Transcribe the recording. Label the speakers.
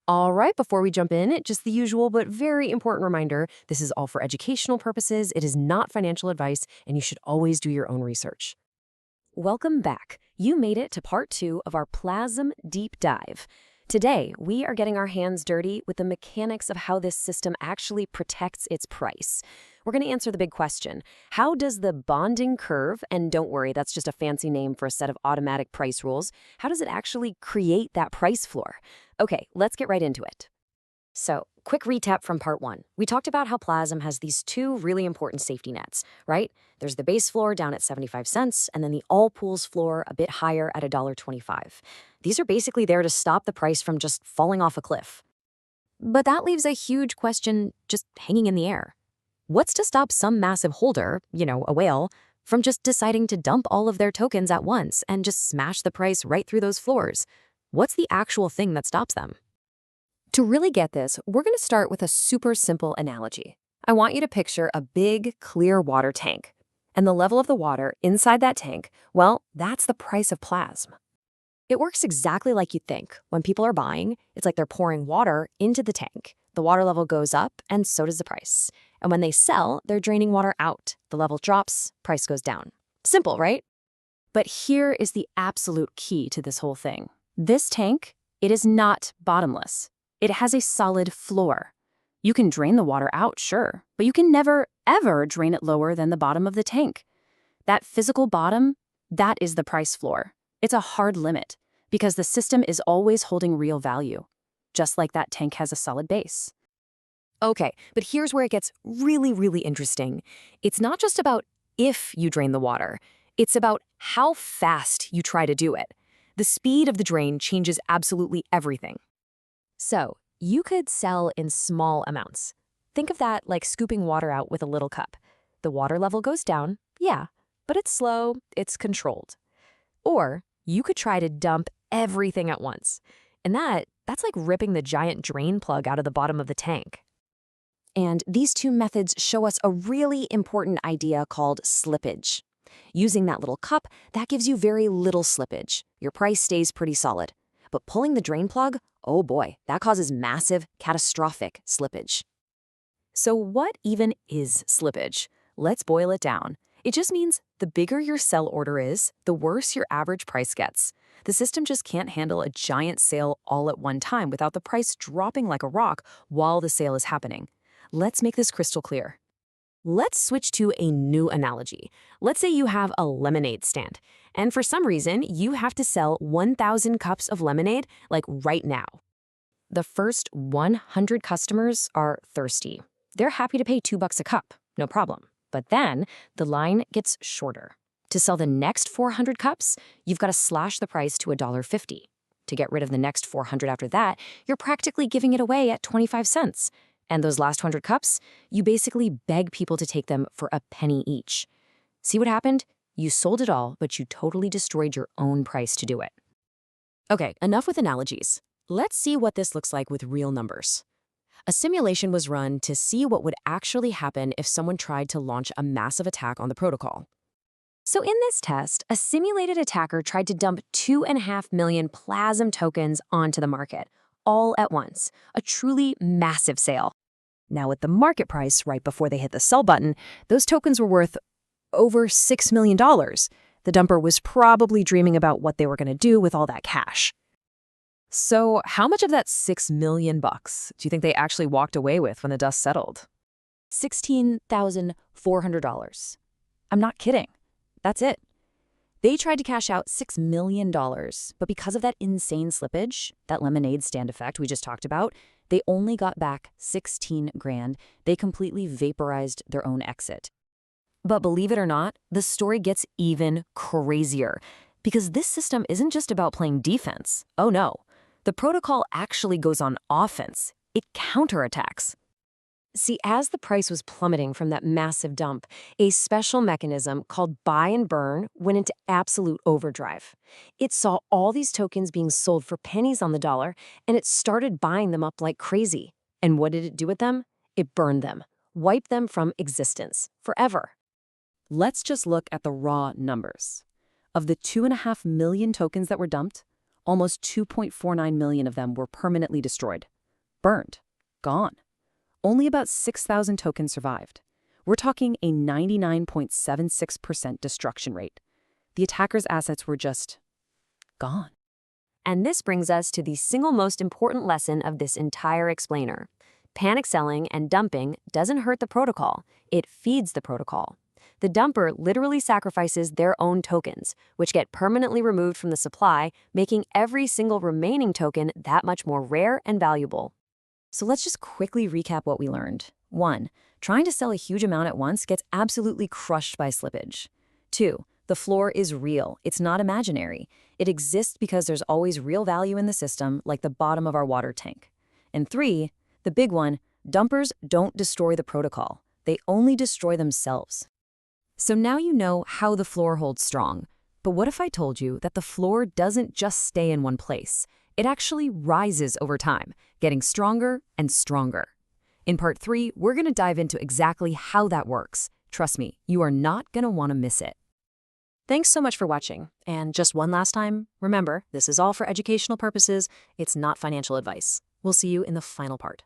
Speaker 1: All right, before we jump in, just the usual but very important reminder, this is all for educational purposes. It is not financial advice, and you should always do your own research. Welcome back. You made it to part 2 of our Plazm deep dive. Today, we are getting our hands dirty with the mechanics of how this system actually protects its price. We're going to answer the big question. How does the bonding curve, and don't worry, that's just a fancy name for a set of automatic price rules, how does it actually create that price floor? Okay, let's get right into it. So, quick recap from part 1. We talked about how Plazm has these two really important safety nets, right? There's the base floor down at 75 cents, and then the all pools floor a bit higher at $1.25. These are basically there to stop the price from just falling off a cliff. But that leaves a huge question just hanging in the air. What's to stop some massive holder, a whale, from just deciding to dump all of their tokens at once and just smash the price right through those floors? What's the actual thing that stops them? To really get this, we're going to start with a super simple analogy. I want you to picture a big, clear water tank. And the level of the water inside that tank, well, that's the price of Plazm. It works exactly like you'd think. When people are buying, it's like they're pouring water into the tank. The water level goes up, and so does the price. And when they sell, they're draining water out. The level drops, price goes down. Simple, right? But here is the absolute key to this whole thing. This tank, it is not bottomless. It has a solid floor. You can drain the water out, sure, but you can never, ever drain it lower than the bottom of the tank. That physical bottom, that is the price floor. It's a hard limit because the system is always holding real value, just like that tank has a solid base. Okay, but here's where it gets really, really interesting. It's not just about if you drain the water. It's about how fast you try to do it. The speed of the drain changes absolutely everything. So, you could sell in small amounts. Think of that like scooping water out with a little cup. The water level goes down, yeah, but it's slow, it's controlled. Or you could try to dump everything at once. And that's like ripping the giant drain plug out of the bottom of the tank. And these two methods show us a really important idea called slippage. Using that little cup, that gives you very little slippage. Your price stays pretty solid. But pulling the drain plug, oh boy, that causes massive, catastrophic slippage. So what even is slippage? Let's boil it down. It just means the bigger your sell order is, the worse your average price gets. The system just can't handle a giant sale all at one time without the price dropping like a rock while the sale is happening. Let's make this crystal clear. Let's switch to a new analogy. Let's say you have a lemonade stand, and for some reason, you have to sell 1,000 cups of lemonade, like right now. The first 100 customers are thirsty. They're happy to pay $2 a cup, no problem. But then the line gets shorter. To sell the next 400 cups, you've got to slash the price to $1.50. To get rid of the next 400 after that, you're practically giving it away at 25 cents. And those last 100 cups, you basically beg people to take them for a penny each. See what happened? You sold it all, but you totally destroyed your own price to do it. Okay, enough with analogies. Let's see what this looks like with real numbers. A simulation was run to see what would actually happen if someone tried to launch a massive attack on the protocol. So in this test, a simulated attacker tried to dump 2.5 million Plazm tokens onto the market, all at once, a truly massive sale. Now at the market price right before they hit the sell button, those tokens were worth over $6 million. The dumper was probably dreaming about what they were going to do with all that cash. So how much of that $6 million do you think they actually walked away with when the dust settled? $16,400. I'm not kidding. That's it. They tried to cash out $6 million, but because of that insane slippage, that lemonade stand effect we just talked about, they only got back 16 grand. They completely vaporized their own exit. But believe it or not, the story gets even crazier because this system isn't just about playing defense. Oh no. The protocol actually goes on offense. It counterattacks. See, as the price was plummeting from that massive dump, a special mechanism called buy and burn went into absolute overdrive. It saw all these tokens being sold for pennies on the dollar, and it started buying them up like crazy. And what did it do with them? It burned them, wiped them from existence, forever. Let's just look at the raw numbers. Of the 2.5 million tokens that were dumped, Almost 2.49 million of them were permanently destroyed. Burned. Gone. Only about 6,000 tokens survived. We're talking a 99.76% destruction rate. The attackers' assets were just gone. And this brings us to the single most important lesson of this entire explainer. Panic selling and dumping doesn't hurt the protocol, it feeds the protocol. The dumper literally sacrifices their own tokens, which get permanently removed from the supply, making every single remaining token that much more rare and valuable. So let's just quickly recap what we learned. 1. Trying to sell a huge amount at once gets absolutely crushed by slippage. 2. The floor is real. It's not imaginary. It exists because there's always real value in the system, like the bottom of our water tank. And 3, the big one, dumpers don't destroy the protocol. They only destroy themselves. So now you know how the floor holds strong. But what if I told you that the floor doesn't just stay in one place? It actually rises over time, getting stronger and stronger. In part 3, we're going to dive into exactly how that works. Trust me, you are not going to want to miss it. Thanks so much for watching. And just one last time, remember, this is all for educational purposes. It's not financial advice. We'll see you in the final part.